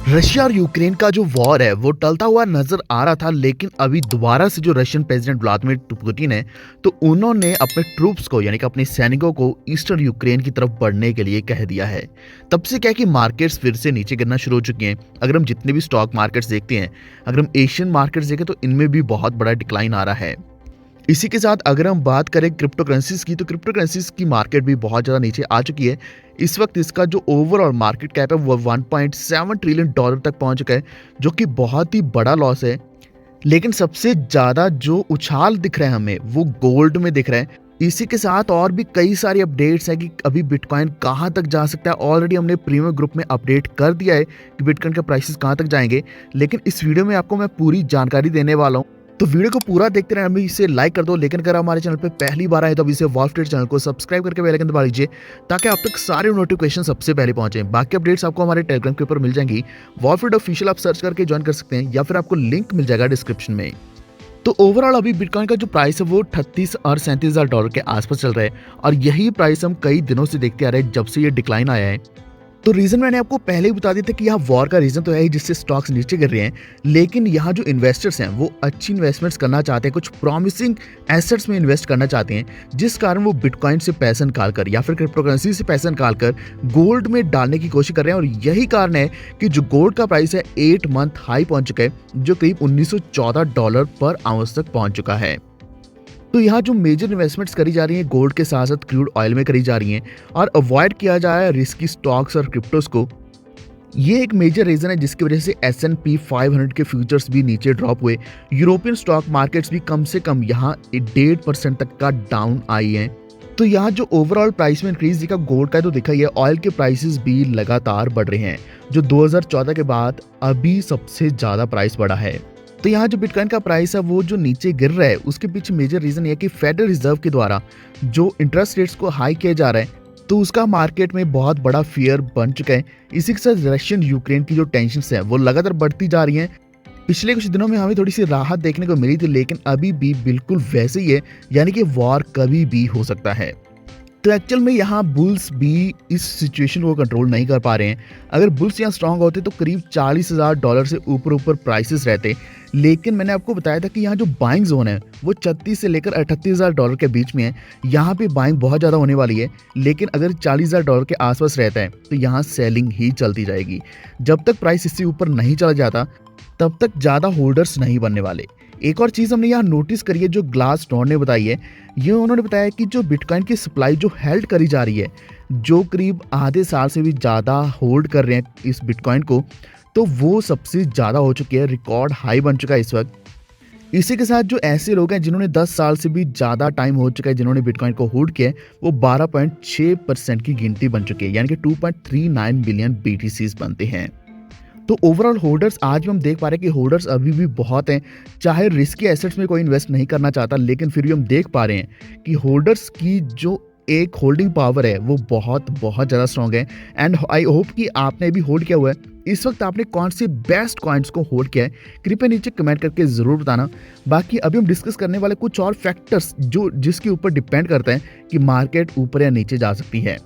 Russia और Ukraine का जो वॉर है वो टलता हुआ नजर आ रहा था, लेकिन अभी दोबारा से जो रशियन प्रेसिडेंट व्लादिमीर पुतिन है, तो उन्होंने अपने ट्रूप्स को यानी कि अपने सैनिकों को ईस्टर्न यूक्रेन की तरफ बढ़ने के लिए कह दिया है। तब से क्या है कि मार्केट्स फिर से नीचे गिरना शुरू हो चुकी हैं। अगर हम जितने भी स्टॉक मार्केट्स देखते हैं, अगर हम एशियन मार्केट्स देखें, तो इनमें भी बहुत बड़ा डिक्लाइन आ रहा है। इसी के साथ अगर हम बात करें क्रिप्टो करेंसीज की, तो क्रिप्टो करेंसीज की मार्केट भी बहुत ज़्यादा नीचे आ चुकी है। इस वक्त इसका जो ओवरऑल मार्केट कैप है वो 1.7 ट्रिलियन डॉलर तक पहुंच चुका है, जो कि बहुत ही बड़ा लॉस है। लेकिन सबसे ज़्यादा जो उछाल दिख रहा है हमें, वो गोल्ड में दिख रहा है। इसी के साथ और भी कई सारी अपडेट्स हैं कि अभी बिटकॉइन कहाँ तक जा सकता है। ऑलरेडी हमने प्रीमियम ग्रुप में अपडेट कर दिया है कि बिटकॉइन के प्राइसेस कहाँ तक जाएंगे, लेकिन इस वीडियो में आपको मैं पूरी जानकारी देने वाला हूँ। तो वीडियो को पूरा देखते रहना, अभी इसे लाइक कर दो। लेकिन अगर हमारे चैनल पे पहली बार आए तो अभी इसे वॉल्फ ट्रेड चैनल को सब्सक्राइब करके बेल आइकन दबा लीजिए, ताकि आप तक सारे नोटिफिकेशन सबसे पहले पहुंचे। बाकी अपडेट्स आपको हमारे टेलीग्राम के ऊपर मिल जाएंगी। वॉल्फ ट्रेड ऑफिशियल आप सर्च करके ज्वाइन कर सकते हैं, या फिर आपको लिंक मिल जाएगा डिस्क्रिप्शन में। तो ओवरऑल अभी बिटकॉइन का जो प्राइस है वो 38 और 37,000 डॉलर के आसपास चल रहा है, और यही प्राइस हम कई दिनों से देखते आ रहे हैं जब से ये डिक्लाइन आया है। तो रीजन मैंने आपको पहले ही बता दिया था कि यहाँ वॉर का रीजन तो है ही, जिससे स्टॉक्स नीचे गिर रहे हैं। लेकिन यहाँ जो इन्वेस्टर्स हैं वो अच्छी इन्वेस्टमेंट्स करना चाहते हैं, कुछ प्रॉमिसिंग एसेट्स में इन्वेस्ट करना चाहते हैं, जिस कारण वो बिटकॉइन से पैसा निकाल कर या फिर क्रिप्टो करेंसी से पैसा निकाल कर गोल्ड में डालने की कोशिश कर रहे हैं। और यही कारण है कि जो गोल्ड का प्राइस है 8 मंथ हाई पहुंच चुका है, जो करीब 1914 डॉलर पर आउंस तक पहुंच चुका है। तो यहाँ जो मेजर इन्वेस्टमेंट्स करी जा रही हैं गोल्ड के साथ साथ क्रूड ऑयल में करी जा रही हैं, और अवॉइड किया जा रहा है रिस्की स्टॉक्स और क्रिप्टोस को। ये एक मेजर रीजन है जिसकी वजह से S&P 500 के फ्यूचर्स भी नीचे ड्रॉप हुए। यूरोपियन स्टॉक मार्केट्स भी कम से कम यहाँ 1.5% तक का डाउन आई हैं। तो यहाँ जो ओवरऑल प्राइस में इंक्रीज दिखा गोल्ड का, तो दिखा ही है। ऑयल के प्राइसेस भी लगातार बढ़ रहे हैं, जो 2014 के बाद अभी सबसे ज़्यादा प्राइस बढ़ा है। तो यहाँ जो बिटकॉइन का प्राइस है वो जो नीचे गिर रहा है, उसके पीछे मेजर रीजन ये है कि फेडरल रिजर्व के द्वारा जो इंटरेस्ट रेट्स को हाई किया जा रहा है, तो उसका मार्केट में बहुत बड़ा फियर बन चुका है। इसी के साथ रशियन यूक्रेन की जो टेंशन्स हैं वो लगातार बढ़ती जा रही हैं। पिछले कुछ दिनों में हमें थोड़ी सी राहत देखने को मिली थी, लेकिन अभी भी बिल्कुल वैसे ही है, यानी कि वॉर कभी भी हो सकता है। तो एक्चुअल में यहाँ बुल्स भी इस सिचुएशन को कंट्रोल नहीं कर पा रहे हैं। अगर बुल्स यहाँ स्ट्रांग होते तो करीब 40,000 डॉलर से ऊपर प्राइसेस रहते। लेकिन मैंने आपको बताया था कि यहाँ जो बाइंग जोन है वो 36 से लेकर 38,000 डॉलर के बीच में है। यहाँ पे बाइंग बहुत ज़्यादा होने वाली है, लेकिन अगर 40,000 डॉलर के आसपास रहता है तो यहाँ सेलिंग ही चलती जाएगी। जब तक प्राइस इससे ऊपर नहीं चला जाता, तब तक ज़्यादा होल्डर्स नहीं बनने वाले। एक और चीज़ हमने यहाँ नोटिस करी है, जो ग्लासनोर ने बताई है। ये उन्होंने बताया कि जो बिटकॉइन की सप्लाई जो हेल्ड करी जा रही है, जो करीब आधे साल से भी ज़्यादा होल्ड कर रहे हैं इस बिटकॉइन को, तो वो सबसे ज़्यादा हो चुकी है, रिकॉर्ड हाई बन चुका है इस वक्त। इसी के साथ जो ऐसे लोग हैं जिन्होंने 10 साल से भी ज़्यादा टाइम हो चुका है जिन्होंने बिटकॉइन को होल्ड किया है, वो 12.6% की गिनती बन चुकी है, यानी कि 2.39 बिलियन BTCs बनते हैं। तो ओवरऑल होल्डर्स आज भी हम देख पा रहे हैं कि होल्डर्स अभी भी बहुत हैं। चाहे रिस्की एसेट्स में कोई इन्वेस्ट नहीं करना चाहता, लेकिन फिर भी हम देख पा रहे हैं कि होल्डर्स की जो एक होल्डिंग पावर है वो बहुत ज़्यादा स्ट्रॉन्ग है। एंड आई होप कि आपने भी होल्ड किया हुआ है। इस वक्त आपने कौन से बेस्ट कॉइन्स को होल्ड किया है, कृपया नीचे कमेंट करके ज़रूर बताना। बाकी अभी हम डिस्कस करने वाले कुछ और फैक्टर्स जो जिसके ऊपर डिपेंड करते हैं कि मार्केट ऊपर या नीचे जा सकती है।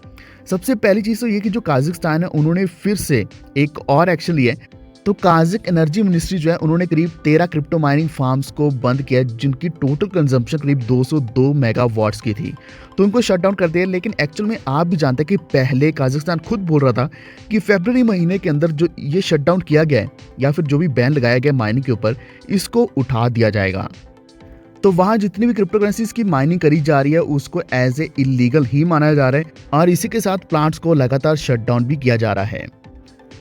सबसे पहली चीज़ तो ये कि जो काज़ाकिस्तान है उन्होंने फिर से एक और एक्शन लिया है। तो काज़ाक एनर्जी मिनिस्ट्री जो है उन्होंने करीब 13 क्रिप्टो माइनिंग फार्म्स को बंद किया, जिनकी टोटल कंजम्पशन करीब 202 मेगावाट्स की थी। तो उनको शट डाउन कर दिया। लेकिन एक्चुअल में आप भी जानते हैं कि पहले काज़ाकिस्तान खुद बोल रहा था कि फरवरी महीने के अंदर जो ये शट डाउन किया गया है या फिर जो भी बैन लगाया गया माइनिंग के ऊपर, इसको उठा दिया जाएगा। तो वहाँ जितनी भी क्रिप्टो करेंसीज की माइनिंग करी जा रही है उसको एज ए इलीगल ही माना जा रहा है, और इसी के साथ प्लांट्स को लगातार शट डाउन भी किया जा रहा है।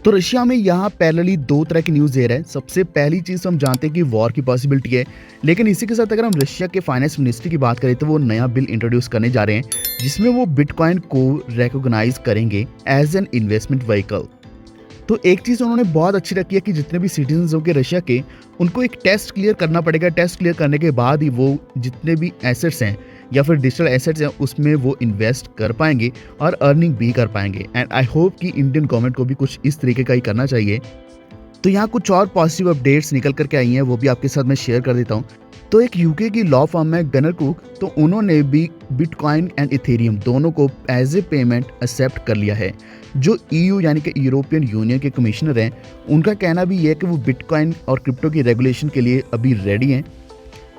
तो रशिया में यहाँ पैरेलली दो तरह की न्यूज़ दे रहे हैं। सबसे पहली चीज़ हम जानते हैं कि वॉर की पॉसिबिलिटी है, लेकिन इसी के साथ अगर हम रशिया के फाइनेंस मिनिस्ट्री की बात करें तो वो नया बिल इंट्रोड्यूस करने जा रहे हैं, जिसमें वो बिटकॉइन को रिकॉग्नाइज करेंगे एज एन इन्वेस्टमेंट व्हीकल। तो एक चीज़ उन्होंने बहुत अच्छी रखी है कि जितने भी सिटीजन्स होंगे रशिया के, उनको एक टेस्ट क्लियर करना पड़ेगा। टेस्ट क्लियर करने के बाद ही वो जितने भी एसेट्स हैं या फिर डिजिटल एसेट्स हैं उसमें वो इन्वेस्ट कर पाएंगे और अर्निंग भी कर पाएंगे। एंड आई होप कि इंडियन गवर्नमेंट को भी कुछ इस तरीके का ही करना चाहिए। तो यहाँ कुछ और पॉजिटिव अपडेट्स निकल करके आई हैं, वो भी आपके साथ मैं शेयर कर देता हूँ। तो एक यूके की लॉ फर्म है गनर कुक, तो उन्होंने भी बिटकॉइन एंड इथेरियम दोनों को एज ए पेमेंट एक्सेप्ट कर लिया है। जो ईयू यानी कि यूरोपियन यूनियन के कमिश्नर हैं, उनका कहना भी ये है कि वो बिटकॉइन और क्रिप्टो की रेगुलेशन के लिए अभी रेडी हैं।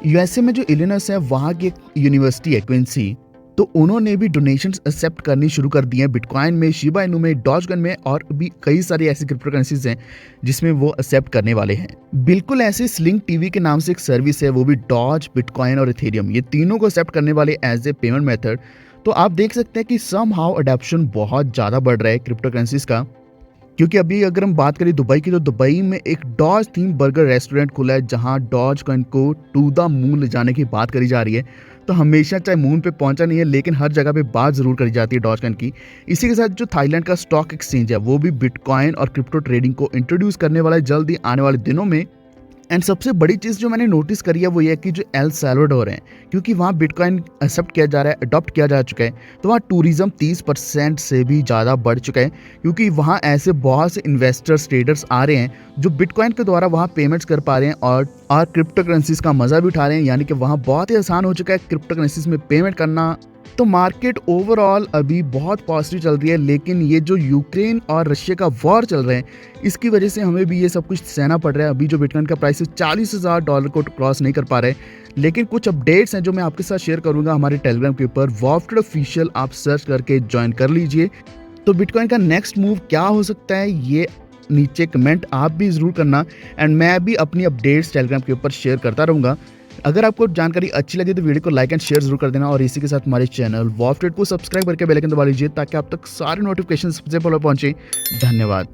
यूएसए में जो इलिनॉइस है वहाँ की एक यूनिवर्सिटी है क्विंसी, तो उन्होंने भी डोनेशंस एक्सेप्ट करनी शुरू कर दी हैं बिटकॉइन में, शिबा इनू में, डॉजकॉइन में, और भी कई सारी ऐसी क्रिप्टो करेंसीज हैं जिसमें वो एक्सेप्ट करने वाले हैं। बिल्कुल ऐसे स्लिंग टीवी के नाम से एक सर्विस है, वो भी डॉज, बिटकॉइन और इथेरियम, ये तीनों को एक्सेप्ट करने वाले एज ए पेमेंट मेथड। तो आप देख सकते हैं कि सम हाउ अडेप्शन बहुत ज़्यादा बढ़ रहा है क्रिप्टो करेंसीज का। क्योंकि अभी अगर हम बात करें दुबई की, तो दुबई में एक डॉज थीम बर्गर रेस्टोरेंट खुला है जहां डॉज कॉइन को टू द मून ले जाने की बात करी जा रही है। तो हमेशा चाहे मून पे पहुंचा नहीं है, लेकिन हर जगह पे बात जरूर करी जाती है डॉज कॉइन की। इसी के साथ जो थाईलैंड का स्टॉक एक्सचेंज है वो भी बिटकॉइन और क्रिप्टो ट्रेडिंग को इंट्रोड्यूस करने वाला है जल्दी आने वाले दिनों में। एंड सबसे बड़ी चीज़ जो मैंने नोटिस करी है वो ये है कि जो एल सैल्वाडोर है, क्योंकि वहाँ बिटकॉइन एक्सेप्ट किया जा रहा है, अडॉप्ट किया जा चुका है, तो वहाँ टूरिज्म 30% से भी ज़्यादा बढ़ चुका है। क्योंकि वहाँ ऐसे बहुत से इन्वेस्टर्स, ट्रेडर्स आ रहे हैं जो बिटकॉइन के द्वारा वहाँ पेमेंट्स कर पा रहे हैं और क्रिप्टो करेंसीज का मज़ा भी उठा रहे हैं। यानी कि वहाँ बहुत ही आसान हो चुका है क्रिप्टो करेंसीज में पेमेंट करना। तो मार्केट ओवरऑल अभी बहुत पॉजिटिव चल रही है, लेकिन ये जो यूक्रेन और रशिया का वॉर चल रहा है, इसकी वजह से हमें भी ये सब कुछ सहना पड़ रहा है। अभी जो बिटकॉइन का प्राइस है $40,000 को क्रॉस नहीं कर पा रहे, लेकिन कुछ अपडेट्स हैं जो मैं आपके साथ शेयर करूंगा हमारे टेलीग्राम के ऊपर। वॉफ्टेड ऑफिशियल आप सर्च करके ज्वाइन कर लीजिए। तो बिटकॉइन का नेक्स्ट मूव क्या हो सकता है ये नीचे कमेंट आप भी ज़रूर करना, एंड मैं भी अपनी अपडेट्स टेलीग्राम के ऊपर शेयर करता रहूँगा। अगर आपको जानकारी अच्छी लगी तो वीडियो को लाइक एंड शेयर जरूर कर देना, और इसी के साथ हमारे चैनल वॉफ्टेड को सब्सक्राइब करके बेल आइकन दबा लीजिए ताकि आप तक सारे नोटिफिकेशन सबसे पहले पहुंचे। धन्यवाद।